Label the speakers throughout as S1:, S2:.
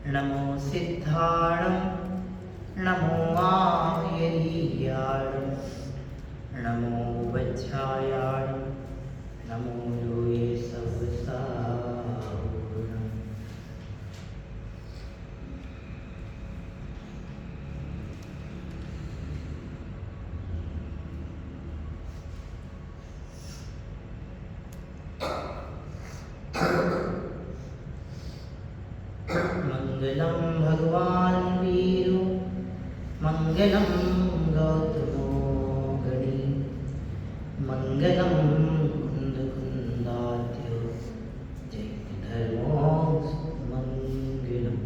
S1: नमो सिद्धाणं नमो आयरीयाणं नमो वज्रायाणं नमो योये सब साहुणं। मंगलम भगवान वीरु मंगलम गौतमो गणी मंगलम कुंद कुंदात्यो जय धर्मो मंगलम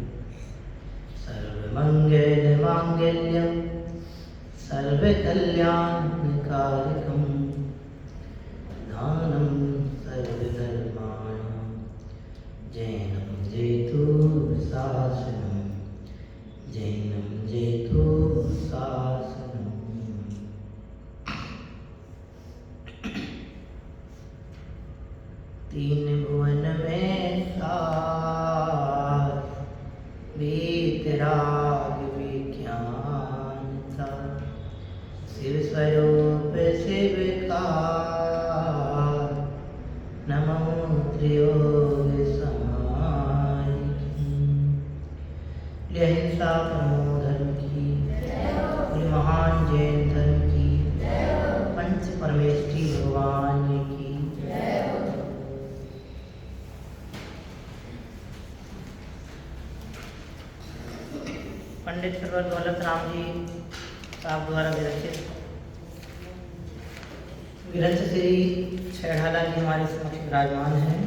S1: सर्वमंगल मांगल्यम सर्वकल्याणकारकम प्रधानम सर्वधर्माणां जैनं जयतु शासनं जैनं जयतु शासनं। तीन भुवन में सार वीतराग विज्ञान था शिव स्वरूप शिव का नमो त्रियोग अहिंसा परमो धर्म की महान जैन धर्म की पंच परमेष्ठी भगवान की। पंडित सरवर दौलत राम जी साहब द्वारा विरचित विरच श्री छेड़ाला जी हमारे समक्ष विराजमान हैं।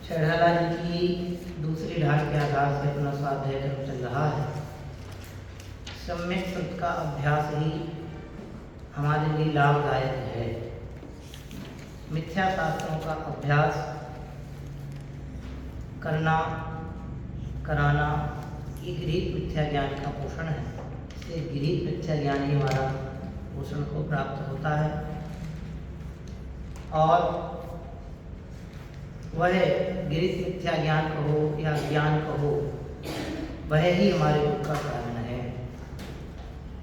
S1: छेड़ाला जी की दूसरी ढाल के आधार से अपना स्वाध्याय क्रम चल रहा है। सम्यक श्रुत का अभ्यास ही हमारे लिए लाभदायक है। मिथ्या शास्त्रों का अभ्यास करना कराना ये गृहीत मिथ्या ज्ञान का पोषण है। इससे गृहीत मिथ्या ज्ञान ही हमारा पोषण को प्राप्त होता है और वह गृहीत मिथ्या ज्ञान कहो या ज्ञान कहो वह ही हमारे दुख का कारण है।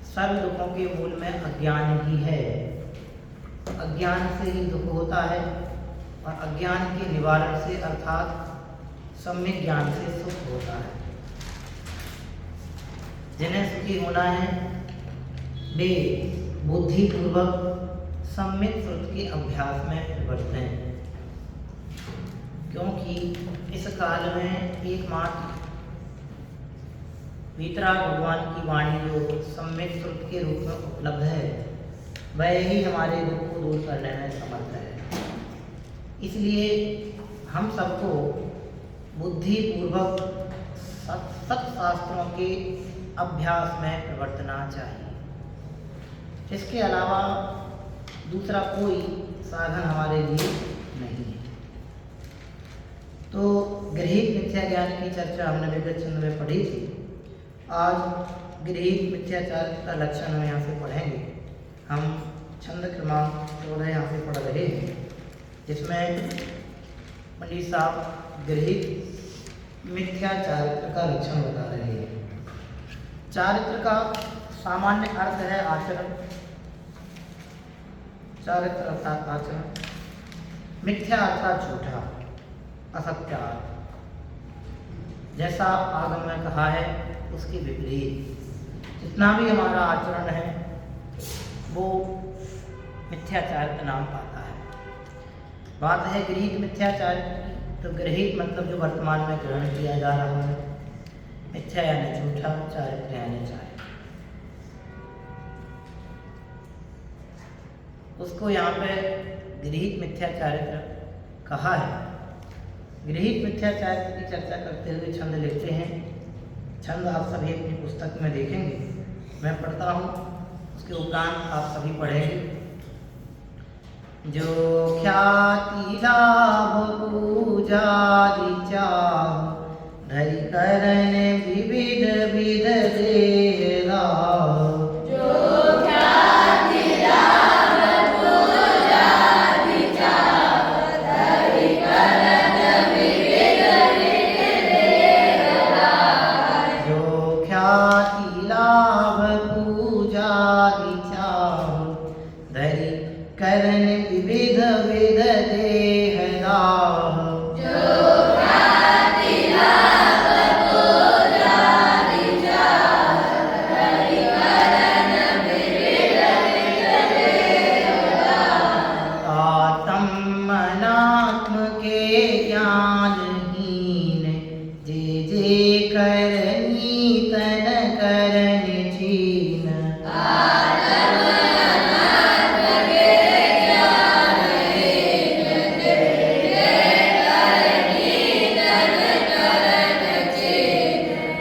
S1: सर्व दुखों के मूल में अज्ञान ही है। अज्ञान से ही दुख होता है और अज्ञान के निवारण से अर्थात सम्यक ज्ञान से सुख होता है। जिन्हें सुखी होना है वे बुद्धिपूर्वक सम्यक श्रुत के अभ्यास में प्रवृत्त हैं, क्योंकि इस काल में एकमात्र वीतराग भगवान की वाणी जो सम्यक श्रुत के रूप में उपलब्ध है वह ही हमारे दुख को दूर करने में समर्थ है। इसलिए हम सबको बुद्धिपूर्वक सत्शास्त्रों के अभ्यास में प्रवर्तना चाहिए। इसके अलावा दूसरा कोई साधन हमारे लिए नहीं है। तो गृहीत मिथ्या ज्ञान की चर्चा हमने विगत छंद में पढ़ी थी। आज गृहीत मिथ्याचार का लक्षण हम यहाँ से पढ़ेंगे। हम छंद क्रमांक 14 यहाँ से पढ़ रहे हैं, जिसमें पंडित साहब गृहीत मिथ्या चारित्र का लक्षण बता रहे हैं। चारित्र का सामान्य अर्थ है आचरण। चारित्र अर्थात आचरण, मिथ्या अर्थात झूठा, असत्य अर्थ। जैसा आगम में कहा है उसके विपरीत जितना भी हमारा आचरण है वो मिथ्याचारित्र नाम पाता है। बात है गृहीत मिथ्याचारित्र की, तो गृहीत मतलब जो वर्तमान में ग्रहण किया जा रहा है। मिथ्या यानी झूठा, चारित्र यानी चारित्र। उसको यहाँ पे गृहीत मिथ्याचारित्र कहा है। गृहीत मिथ्याचारित्र की चर्चा करते हुए छंद लेते हैं। छंद आप सभी अपनी पुस्तक में देखेंगे, मैं पढ़ता हूँ, उसके उपरांत आप सभी पढ़ेंगे। जो ख्याति लाभ पूजा चाह धरि करन विविध विध देरा। ज्ञानहीन, जे जे करनी तन करन छीन।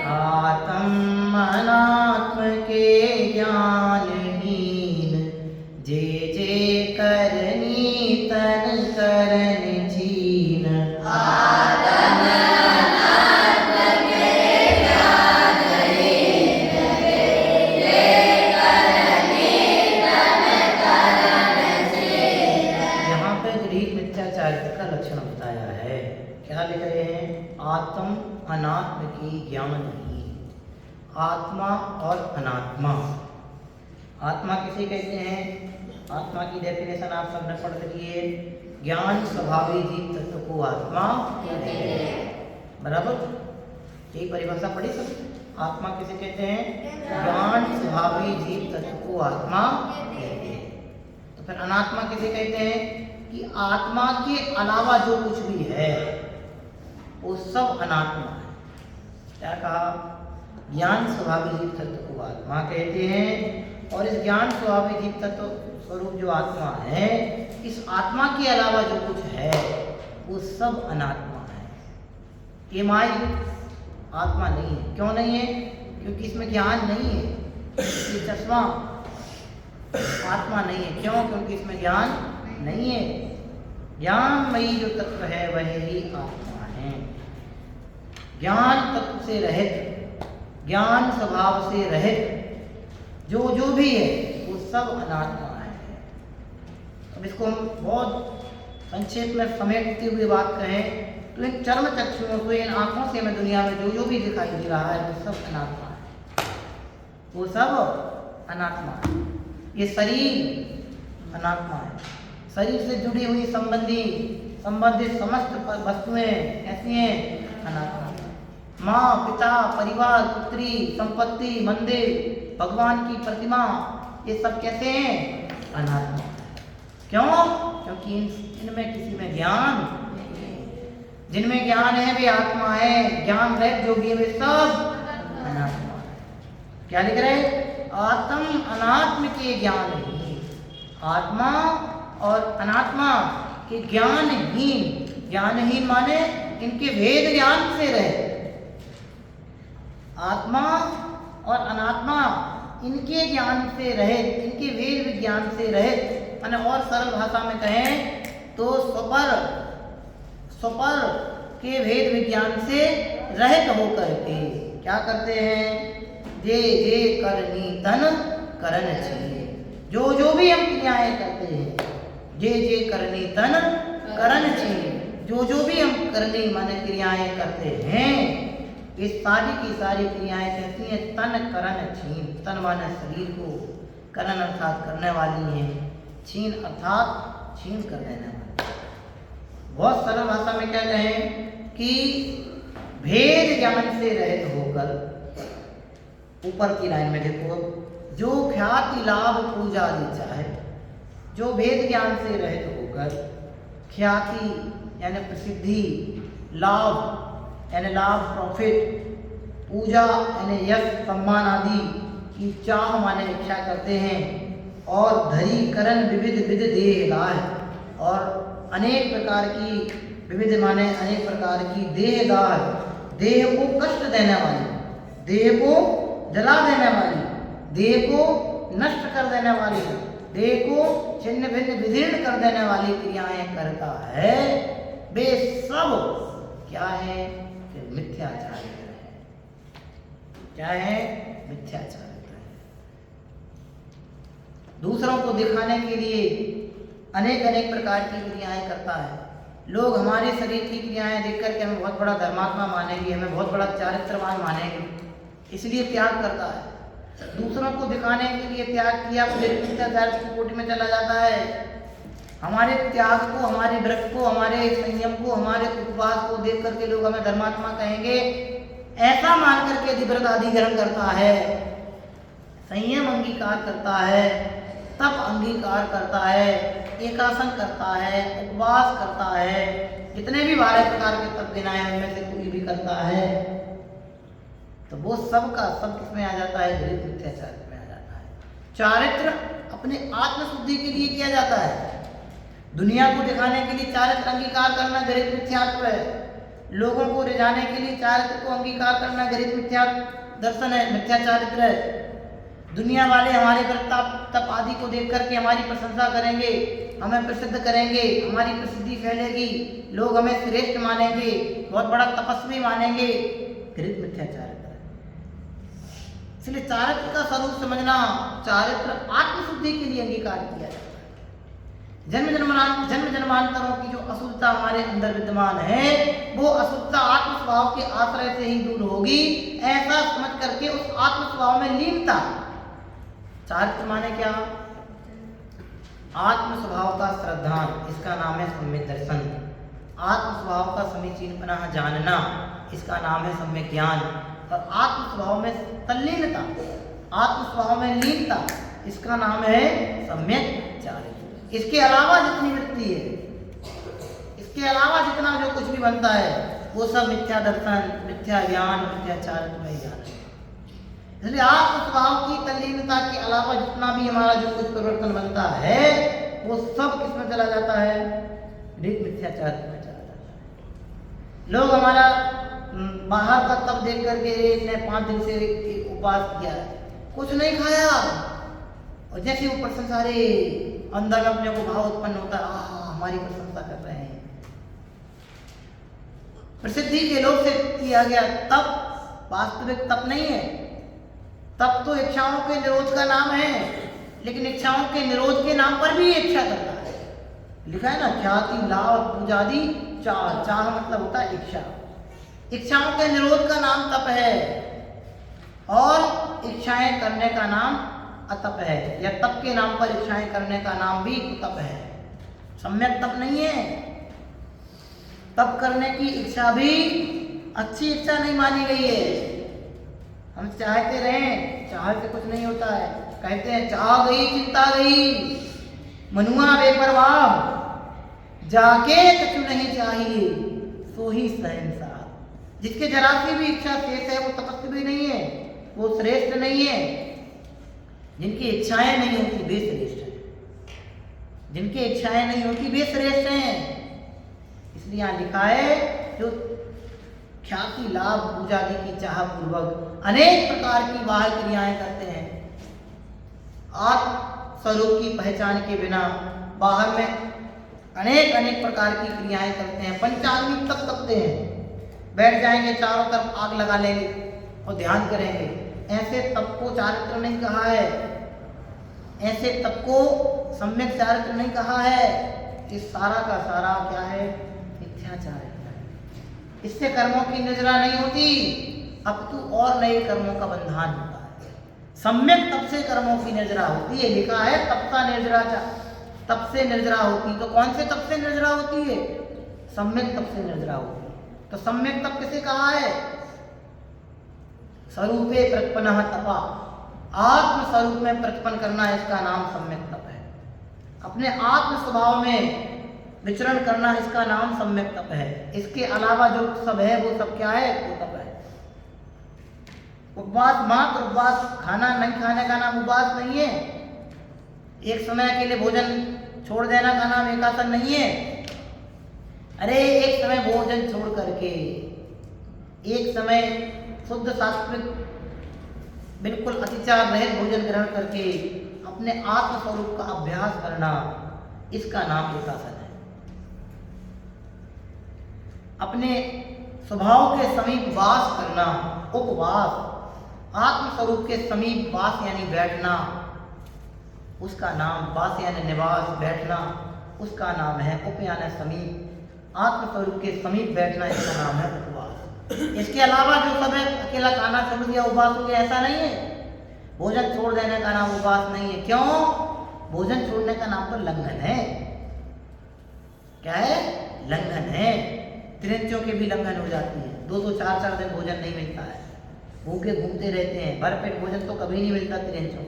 S1: आत्म अनात्म के ज्ञानहीन, जे जे करनी तन करन छीन। यहाँ पे गृहीत मिथ्याचारित्र का लक्षण बताया है। क्या लिख रहे हैं? आत्म अनात्म की ज्ञानहीन। आत्मा और अनात्मा। आत्मा किसे कहते हैं? आत्मा की डेफिनेशन आप सबने पढ़ रखी है। ज्ञान स्वभावी जीव तत्व को आत्मा कहते हैं। बराबर? यही परिभाषा पढ़ी सब। आत्मा किसे कहते हैं? ज्ञान स्वभावी जीव तत्व को आत्मा कहते हैं। तो फिर अनात्मा किसे कहते हैं? कि आत्मा के अलावा जो कुछ भी है वो सब अनात्मा है। क्या कहा? ज्ञान स्वभावी जीव तत्व को आत्मा कहते हैं। और इस ज्ञान स्वभावी जीव तत्व स्वरूप जो आत्मा है, इस आत्मा के अलावा जो कुछ है वो सब अनात्मा है। ये माई आत्मा नहीं है। क्यों नहीं है? क्योंकि इसमें ज्ञान नहीं है। ये चश्मा आत्मा नहीं है। क्यों? क्योंकि इसमें ज्ञान नहीं है। ज्ञानमयी जो तत्व है वह ही आत्मा है। ज्ञान तत्व से रहित, ज्ञान स्वभाव से रहित जो जो भी है वो सब अनात्मा है। अब इसको हम बहुत संक्षेप में समेटते हुए बात कहें तो इन चर्म चक्षुओं को, इन आंखों से हमें दुनिया में जो जो भी दिखाई दे रहा है वो सब अनात्मा है। वो सब अनात्मा है। ये शरीर अनात्मा है। शरीर से जुड़ी हुई संबंधित समस्त वस्तुएं ऐसी हैं अनात्मा। माँ, पिता, परिवार, पुत्री, संपत्ति, मंदिर, भगवान की प्रतिमा, ये सब कैसे हैं? अनात्मा। क्यों? क्योंकि इनमें किसी में ज्ञान, जिनमें ज्ञान है वे आत्मा है। ज्ञान रहित जो भी है वे सब अनात्मा है। क्या लिख रहे? आत्म अनात्म के ज्ञानहीन। आत्मा और अनात्मा के ज्ञानहीन। ज्ञानहीन माने इनके भेद ज्ञान से रहे। आत्मा और अनात्मा इनके ज्ञान से रहित, इनके वेद विज्ञान से रहित, माने और सरल भाषा में कहें तो स्वपर के भेद विज्ञान से रहित होकर के क्या करते हैं? जे जे करनी तन करन छीन। जो जो भी हम क्रियाएं करते हैं, जे जे करनी तन करन छीन, जो जो भी हम करनी माने क्रियाएं करते हैं, ये सारी की सारी क्रियाएं कहती हैं तन करन छीन। तन माने शरीर को, करन अर्थात करने वाली है, छीन अर्थात छीन कर देने वाली। बहुत सरल भाषा में क्या कहें कि भेद ज्ञान से रहित होकर, ऊपर की लाइन में देखो, जो ख्याति लाभ पूजा दी चाहे, जो भेद ज्ञान से रहित होकर ख्याति यानी प्रसिद्धि, लाभ यानी लाभ प्रॉफिट, पूजा यानी यश सम्मान आदि की चाह माने इच्छा करते हैं, और धरी करण विविध विध देह लाह, और अनेक प्रकार की विविध माने अनेक प्रकार की देह दाह, देह को कष्ट देने वाली, देह को जला देने वाली, देह को नष्ट कर देने वाली, देह को छिन्न भिन्न विदीर्ण कर देने वाली क्रियाएं करता है, वे सब क्या है? कि मिथ्याचारित्र है। क्या है? मिथ्याचारित्र है। दूसरों को दिखाने के लिए अनेक अनेक प्रकार की क्रियाएं करता है। लोग हमारे शरीर की क्रियाएं देख करके हमें बहुत बड़ा धर्मात्मा मानेंगे, हमें बहुत बड़ा चारित्रवान मानेंगे, इसलिए त्याग करता है। दूसरों को दिखाने के लिए त्याग किया मिथ्याचार की कोटि में चला जाता है। हमारे त्याग को, हमारे व्रत को, हमारे संयम को, हमारे उपवास को देख करके लोग हमें धर्मात्मा कहेंगे, ऐसा मान करके यदि व्रत आदि ग्रहण करता है, संयम अंगीकार करता है, तप अंगीकार करता है, एकासन करता है, उपवास करता है, जितने भी 12 प्रकार के तप गिनाए उनमें से कोई भी करता है तो वो सब का सब किसमें आ जाता है? घृत मिथ्याचारित्र में आ जाता है। चारित्र अपने आत्मशुद्धि के लिए किया जाता है। दुनिया को दिखाने के लिए चारित्र अंगीकार करना घृत मिथ्यात्व है। लोगों को रिझाने के लिए चारित्र को अंगीकार करना घृत मिथ्या दर्शन है, मिथ्याचारित्र है। दुनिया वाले हमारे प्रताप तप आदि को देख करके हमारी प्रशंसा करेंगे, हमें प्रसिद्ध करेंगे, हमारी प्रसिद्धि फैलेगी, लोग हमें श्रेष्ठ मानेंगे, बहुत बड़ा तपस्वी मानेंगे, घृत मिथ्याचारित्र। इसलिए चारित्र का स्वरूप समझना, चारित्र आत्मशुद्धि के लिए अंगीकार किया जाता है। जन्म जन्मांतरों की जो अशुद्धता हमारे अंदर विद्यमान है वो अशुद्धता आत्म स्वभाव के आश्रय से ही दूर होगी, ऐसा समझ करके उस आत्म स्वभाव में लीनता। चारित्र माने क्या? आत्म स्वभाव का श्रद्धान, इसका नाम है सम्यक दर्शन। आत्म स्वभाव का समीचीनपना जानना, इसका नाम है सम्यक ज्ञान। और आत्म स्वभाव में तल्लीनता, आत्म स्वभाव में लीनता, इसका नाम है सम्यक चारित्र। इसके अलावा जितनी वृत्ति है, इसके अलावा जितना जो कुछ भी बनता है वो सब मिथ्या दर्शन, मिथ्या ज्ञान, मिथ्या चारित्र में ज्ञान है। इसलिए आत्म स्वभाव की तल्लीनता के अलावा जितना भी हमारा जो कुछ परिवर्तन बनता है वो सब किसमें चला जाता है? मिथ्याचारित्र में चला जाता है। लोग हमारा बाहर का तब देख करके इसने 5 दिन से उपवास किया, कुछ नहीं खाया, और जैसे वो प्रशंसा, रे अंदर में अपने को भाव उत्पन्न होता है, हमारी प्रशंसा कर रहे हैं। प्रसिद्धि के लोभ से किया गया तप वास्तविक तप नहीं है। तप तो इच्छाओं के निरोध का नाम है, लेकिन इच्छाओं के निरोध के नाम पर भी इच्छा करता है। लिखा है ना, ख्याति लाभ पूजादि चाह। चाह मतलब होता है इच्छा। इच्छाओं के निरोध का नाम तप है, और इच्छाएं करने का नाम अतप है, या तप के नाम पर इच्छाएं करने का नाम भी तप है। सम्यक तप नहीं है। तप करने की इच्छा भी अच्छी इच्छा नहीं मानी गई है। हम चाहते रहें, चाह से कुछ नहीं होता है। कहते हैं चाह गई चिंता गई, मनुआ बेपरवाह, जाके कछु नहीं चाहिए सो ही शहंशाह। जिसके जरा सी भी इच्छा शेष है वो तपस्वी नहीं है, वो श्रेष्ठ नहीं है। जिनकी इच्छाएं नहीं होती वे श्रेष्ठ हैं। जिनकी इच्छाएं नहीं होती वे श्रेष्ठ हैं। इसलिए यहाँ लिखा है जो ख्याति लाभ पूजा आदि की चाह पूर्वक अनेक प्रकार की बाह्य क्रियाएं करते हैं, आत्म स्वरूप की पहचान के बिना बाहर में अनेक प्रकार की क्रियाएं करते हैं। पंचाग्नि तप करते हैं, बैठ जाएंगे चारों तरफ आग लगा लेंगे और ध्यान करेंगे। ऐसे तप को चारित्र नहीं कहा है, ऐसे तप को सम्यक चारित्र नहीं कहा है। इस सारा का सारा क्या है? मिथ्याचारित्र है। इससे कर्मों की निर्जरा नहीं होती, अपितु और नए कर्मों का बंधन होता है। सम्यक तप से कर्मों की निर्जरा होती है। लिखा है तपसा निर्जरा, तप से निर्जरा होती। तो कौन से तप से निर्जरा होती है? सम्यक तप से निर्जरा होती है। तो सम्यक तप किसे कहा है? स्वरूपे प्रत्पन्नः तपा, आत्म स्वरूप में प्रतिपन्न करना, इसका नाम सम्यक तप है। अपने आत्म स्वभाव में विचरण करना, इसका नाम सम्यक तप है। इसके अलावा जो सब है वो सब क्या है? वो तप है। उपवास मात्र, उपवास खाना नहीं खाने का नाम उपवास नहीं है। एक समय के लिए भोजन छोड़ देना का नाम एकासन नहीं है। अरे एक समय भोजन छोड़ करके, एक समय शुद्ध सात्विक बिल्कुल अतिचार रहित भोजन ग्रहण करके अपने आत्म स्वरूप का अभ्यास करना, इसका नाम एकासन है। अपने स्वभाव के समीप वास करना, उपवास, आत्म स्वरूप के समीप वास यानी बैठना, उसका नाम, वास यानी निवास, बैठना, उसका नाम है उप यानी समीप। आत्म स्वरूप के समीप बैठना, इसका नाम है उपवास। इसके अलावा जो सब है, अकेला खाना छोड़ दिया उपवास हो गया, ऐसा नहीं है। भोजन छोड़ देने का नाम उपवास नहीं है। क्यों? भोजन छोड़ने का नाम तो लंघन है। क्या है? लंघन है। त्रिंचों के भी लंघन हो जाती है। 2-4 दिन भोजन नहीं मिलता है, भूखे घूमते रहते हैं। भरपेट भोजन तो कभी नहीं मिलता त्रिंचों।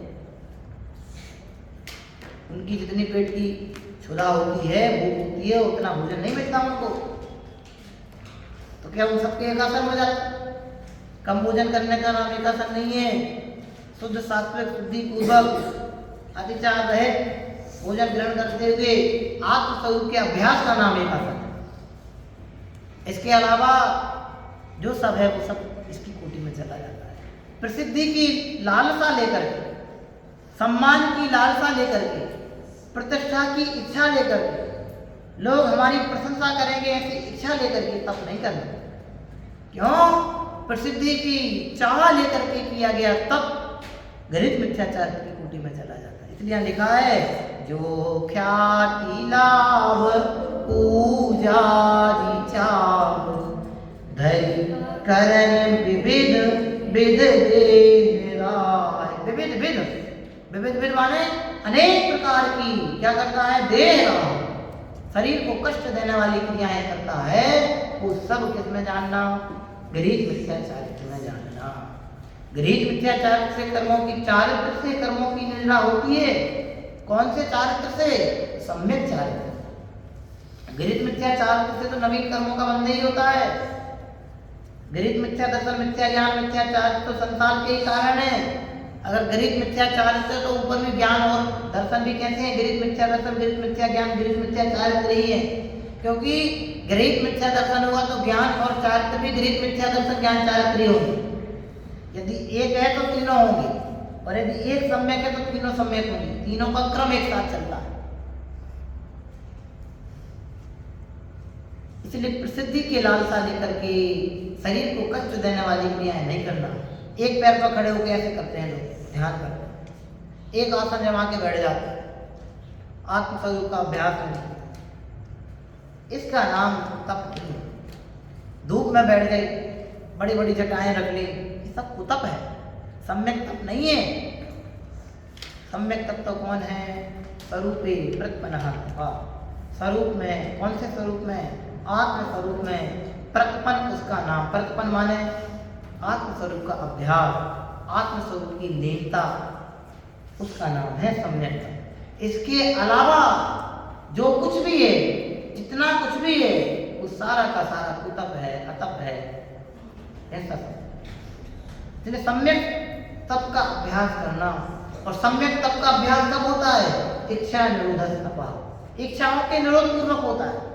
S1: उनकी जितनी पेट की क्षुधा होती है, भूख होती है, उतना भोजन नहीं मिलता उनको। तो क्या उन सबके एक आसन हो जाता है? कम भोजन करने का नाम एक आसन नहीं है। शुद्ध सात्विक शुद्धि पूर्वक अतिचार रहित भोजन ग्रहण करते हुए आत्मस्वरूप के अभ्यास का नाम एक आसन है। इसके अलावा जो सब है वो सब इसकी कोटि में चला जाता है। प्रसिद्धि की लालसा लेकर के, सम्मान की लालसा लेकर के, प्रतिष्ठा की इच्छा लेकर के, लोग हमारी प्रशंसा करेंगे ऐसी इच्छा लेकर के तप नहीं करना। क्यों? प्रसिद्धि की चाह लेकर के किया गया तप घृत मिथ्याचार की कोटि में चला जाता है। इसलिए लिखा है जो ख्याति लाभ पूजा चाव धरि करन विविध विध विविध विध विविध विध माने अनेक प्रकार की क्या करता है? देह शरीर को कष्ट देने वाली क्रियाएं करता है। वो सब किसमें जानना? गृहीत मिथ्याचारित्र में जानना। गृहीत मिथ्याचारित्र से कर्मों की, चारित्र से कर्मों की निंदा होती है। कौन से चारित्र से? सम्यक चारित्र। गृहीत मिथ्याचारित्र से तो नवीन कर्मों का बंध ही होता है। गृहीत मिथ्या दर्शन, मिथ्या ज्ञान, मिथ्याचारित्र तो संसार के ही कारण है। अगर गृहीत मिथ्याचारित्र तो ऊपर में ज्ञान और दर्शन भी कैसे हैं? गृहीत मिथ्या दर्शन, गृहीत मिथ्या ज्ञान, गृहीत मिथ्याचारित्र ही है। क्योंकि गृहीत मिथ्या दर्शन हुआ तो ज्ञान और चारित्र भी गृहीत मिथ्या दर्शन ज्ञान चारित्र ही होंगे। यदि एक है तो तीनों होंगे, और यदि एक सम्यक है तो तीनों सम्यक होंगे। तीनों का क्रम एक साथ चलता है। इसलिए प्रसिद्धि की लालसा लेकर के शरीर को कष्ट देने वाली क्रियाएं नहीं करना। एक पैर पर खड़े होकर ऐसे करते हैं लोग, ध्यान करते हैं, एक आसन जमा के बैठ जाते हैं, आत्मस्वरूप का अभ्यास नहीं। इसका नाम तप नहीं है। धूप में बैठ गए, बड़ी बड़ी जटाएं रख ली, ये सब कुतप है, सम्यक तप नहीं है। सम्यक तप तो कौन है? स्वरूपे प्रतपनः तपः। स्वरूप में, कौन से स्वरूप में? आत्म स्वरूप में प्रतपन उसका नाम। प्रतपन माने आत्म स्वरूप का अभ्यास, आत्म स्वरूप की लीनता, उसका नाम है सम्यक तप। इसके अलावा जो कुछ भी है, जितना कुछ भी है, वो सारा का सारा कुतप है, अतप है, ऐसा सब। इसलिए सम्यक तप का अभ्यास करना। और सम्यक तप का अभ्यास कब होता है? इच्छा निरोध तप। इच्छाओं के निरोध पूर्वक होता है।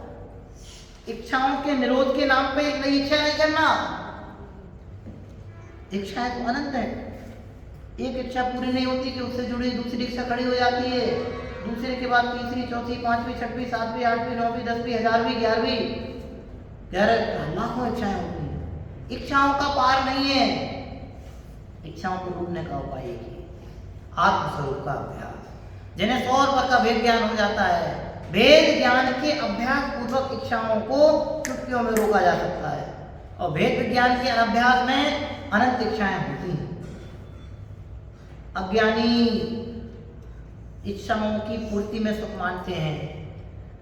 S1: इच्छाओं के निरोध के नाम पे एक नई इच्छा नहीं करना। इच्छाएं तो अनंत है। एक इच्छा पूरी नहीं होती कि उससे जुड़ी दूसरी इच्छा खड़ी हो जाती है, दूसरे के बाद तीसरी, चौथी, पांचवी, छठवीं, सातवीं, आठवीं, नौवीं, 10वीं, 1000वीं, 11वीं, लाखों इच्छाएं होती हैं। इच्छाओं का पार नहीं है। इच्छाओं को रोकने का उपाय एक ही, आत्मस्वरूप का अभ्यास। जिन्हें 100 पर का वेद ज्ञान हो जाता है, वेद ज्ञान के अभ्यास पूर्वक इच्छाओं को चुटकियों में रोका जा सकता है। और वेद विज्ञान के अभ्यास में अनंत इच्छाएं होती हैं। अज्ञानी इच्छाओं की पूर्ति में सुख मानते हैं,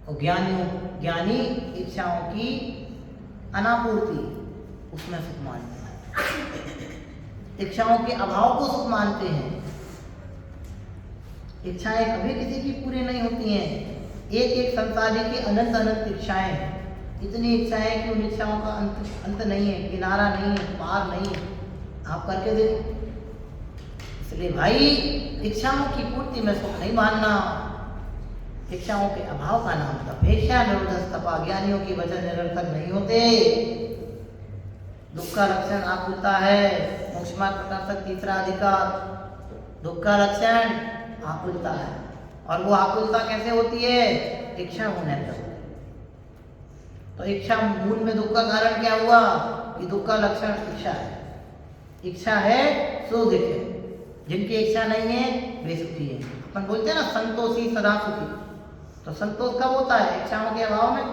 S1: और ज्ञानी इच्छाओं की अनापूर्ति उसमें सुख मानते हैं। इच्छाओं के अभाव को सुख मानते हैं। इच्छाएं कभी किसी की पूरी नहीं होती हैं। एक एक संसारी की अनंत अनंत इच्छाएं हैं। इतनी इच्छाएं कि उन इच्छाओं का अंत नहीं है, किनारा नहीं है, पार नहीं है। आप करके देखो। इसलिए भाई, इच्छाओं की पूर्ति में सुख नहीं मानना। इच्छाओं के अभाव का नाम तप। इच्छा निरोध तप। ज्ञानियों की वचन निरर्थक नहीं होते। दुख का लक्षण आकुलता है। मोक्ष मार्ग प्रकाशक तीसरा अधिकार, दुख का लक्षण आकुलता है। और वो आकुलता कैसे होती है? इच्छा होने पर। तो इच्छा मूल में दुख का कारण क्या हुआ? कि दुख का लक्षण इच्छा है। इच्छा है सो दुख है। जिनकी इच्छा नहीं है वे सुखी है। अपन बोलते हैं ना, संतोषी सदा सुखी। तो संतोष कब होता है? इच्छाओं के अभाव में।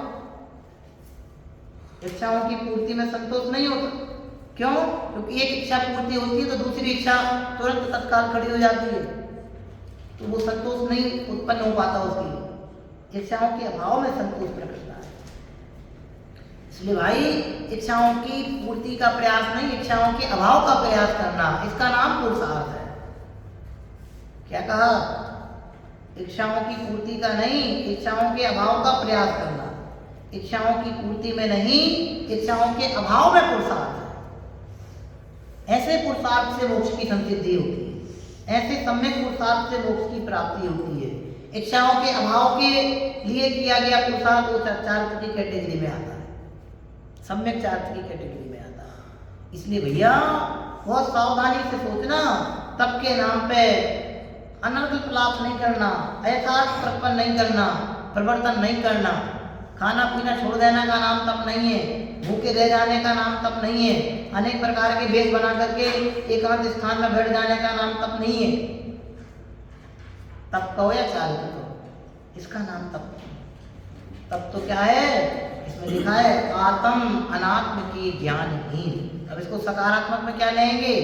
S1: इच्छाओं की पूर्ति में संतोष नहीं होता। क्यों? क्योंकि एक इच्छा पूर्ति होती है तो दूसरी इच्छा तुरंत तत्काल खड़ी हो जाती है, तो वो संतोष नहीं उत्पन्न हो पाता उसकी। इच्छाओं के अभाव में संतोष प्रकट होता है। इसलिए भाई, इच्छाओं की पूर्ति का प्रयास नहीं, इच्छाओं के अभाव का प्रयास करना, इसका नाम पुरुषार्थ है। क्या कहा? इच्छाओं की पूर्ति का नहीं, इच्छाओं के अभाव का प्रयास करना। इच्छाओं की पूर्ति में नहीं, इच्छाओं के अभाव में पुरुषार्थ है। ऐसे पुरुषार्थ से मोक्ष की संसिद्धि होती है, ऐसे सम्यक पुरुषार्थ से मोक्ष की प्राप्ति होती है। इच्छाओं के अभाव के लिए किया गया पुरुषार्थ वो चार्थ की कैटेगरी में आता है, सम्यक चार्थ की कैटेगरी में आता है। इसलिए भैया बहुत सावधानी से सोचना, तप के नाम पे अनर्थ लाभ नहीं करना, यथार्थ प्रकट नहीं करना, प्रवर्तन नहीं करना। खाना पीना छोड़ देने का नाम तप नहीं है, भूखे रह जाने का नाम तप नहीं है, अनेक प्रकार के वेश बना करके एकांत स्थान में बैठ जाने का नाम तप नहीं है। तप कहो या चारित्र कहो, इसका नाम तप नहीं। तप तो क्या है, इसमें लिखा है आत्म अनात्म की ज्ञानहीन। अब इसको सकारात्मक में क्या लेंगे,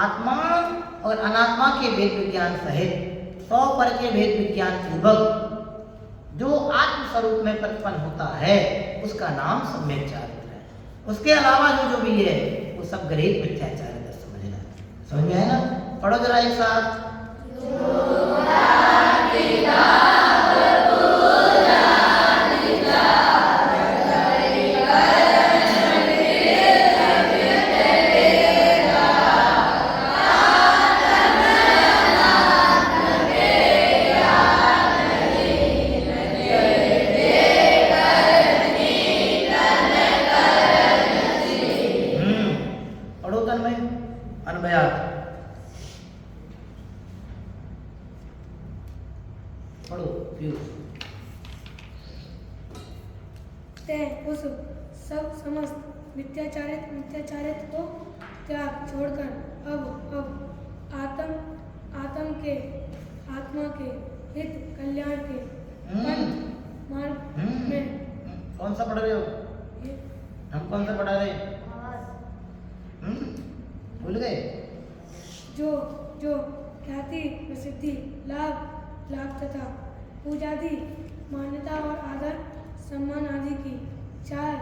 S1: आत्मा और अनात्मा के भेद विज्ञान सहित 100 पर के भेद विज्ञान पूर्वक जो आत्म स्वरूप में प्रतिपन्न होता है उसका नाम सम्यक चारित्र है। उसके अलावा जो जो भी है वो सब ग्रहित मिथ्याचारित्र समझना। समझ में है ना? पढ़ो जरा एक साथ।
S2: उस सब समस्त मिथ्याचारित को त्याग छोड़कर अब आत्मा के हित कल्याण के पंथ मार्ग में।
S1: कौन सा पढ़ रहे हो? हम कौन सा पढ़ा रहे? भूल गए?
S2: जो ख्याति प्रसिद्धि लाभ तथा पूजादि मान्यता और आदर सम्मान आदि की चार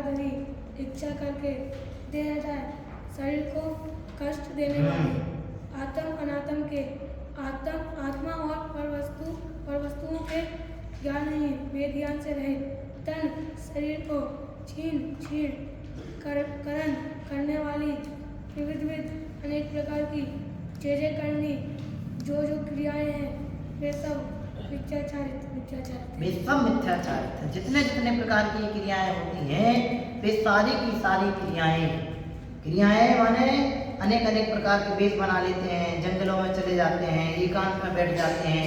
S2: धरी इच्छा करके देना जाए, शरीर को कष्ट देने वाले आत्म अनात्म के आत्मा और परवस्तुओं के ज्ञान नहीं, वेद ज्ञान से रहित तन शरीर को छीन करण करने वाली विविध अनेक प्रकार की चीजें करनी, जो क्रियाएं हैं वे सब मिथ्याचारित।
S1: वे सब मिथ्याचारित है। जितने प्रकार की क्रियाएं होती हैं वे सारी की सारी क्रियाएं माने अनेक प्रकार के वेश बना लेते हैं, जंगलों में चले जाते हैं, एकांत में बैठ जाते हैं,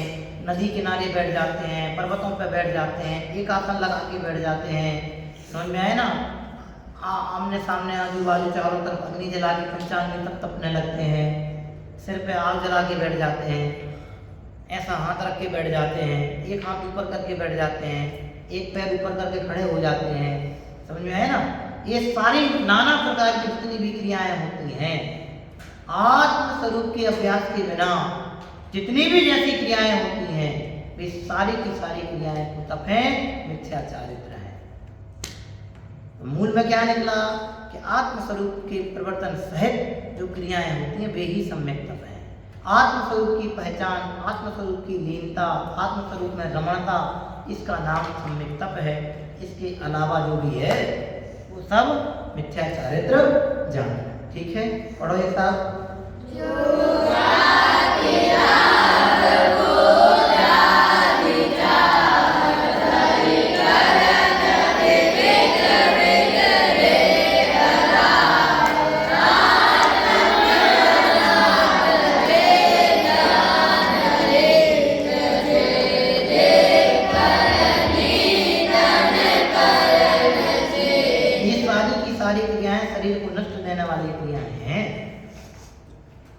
S1: नदी किनारे बैठ जाते हैं, पर्वतों पर बैठ जाते हैं, एक आसन लगा के बैठ जाते हैं। समझ में आए ना? आमने सामने आजू बाजू चारों तरफ अग्नि जला के पंचाग्नि तक तपने लगते हैं, सिर पे आग जला के बैठ जाते हैं, ऐसा हाथ रख के बैठ जाते हैं, एक हाथ ऊपर करके बैठ जाते हैं, एक पैर ऊपर करके खड़े हो जाते हैं। समझ में आए ना? ये सारी नाना प्रकार की जितनी भी क्रियाएं होती हैं आत्म स्वरूप के अभ्यास के बिना जितनी भी जैसी क्रियाएं होती हैं वे सारी की सारी क्रियाएं तो तप है, मिथ्याचारित्र है। तो मूल में क्या निकला कि आत्म स्वरूप के प्रवर्तन सहित जो क्रियाएं होती हैं वे ही सम्यक तप है। आत्मस्वरूप की पहचान, आत्मस्वरूप की लीनता, आत्मस्वरूप में रमणता, इसका नाम सम्यक तप है। इसके अलावा जो भी है वो सब मिथ्याचारित्र जान। ठीक है, पढ़ो एक साथ।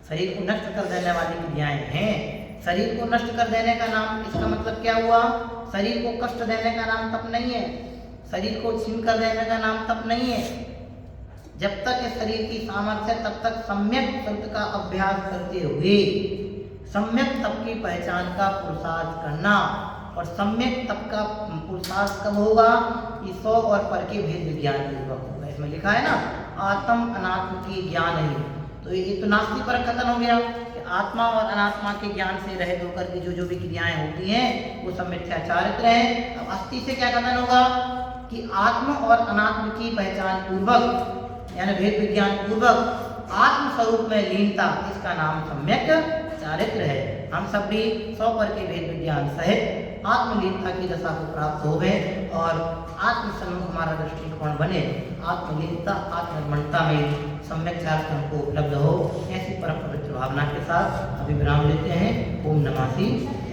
S1: शरीर को नष्ट कर देने वाली क्रियाएं हैं। शरीर को नष्ट कर देने का नाम, इसका मतलब क्या हुआ? शरीर को कष्ट देने का नाम तप नहीं है, शरीर को छीन कर देने का नाम तप नहीं है। जब तक इस शरीर की सामर्थ्य तब तक सम्यक तप का अभ्यास करते हुए सम्यक तप की पहचान का पुरुषार्थ करना। और सम्यक तप का पुरुषार्थ कब होगा? कि 100 और पर के भेद विज्ञान पूर्वक होगा। इसमें लिखा है ना, आत्म अनात्म की ज्ञान ही। तो ये तो नास्तिक पर कथन हो गया कि आत्मा और अनात्मा के ज्ञान से रहित होकर के जो भी क्रियाएं होती हैं वो सब मिथ्याचारित्र है। अब अस्थि से क्या कथन होगा कि आत्म और अनात्म की पहचान पूर्वक यानी भेद विज्ञान पूर्वक आत्म स्वरूप में लीनता, इसका नाम सम्यक चारित्र है। हम सब भी 100 पर के भेद विज्ञान सहित आत्मलीनता की दशा को प्राप्त हो गए और आत्मसन्मुख हमारा दृष्टिकोण बने, आत्मलीनता आत्मनिर्मलता में सम्यक चारित्र हमको उपलब्ध हो। ऐसी परम पवित्र भावना के साथ अभी विराम लेते हैं। ओम नमः शिवाय।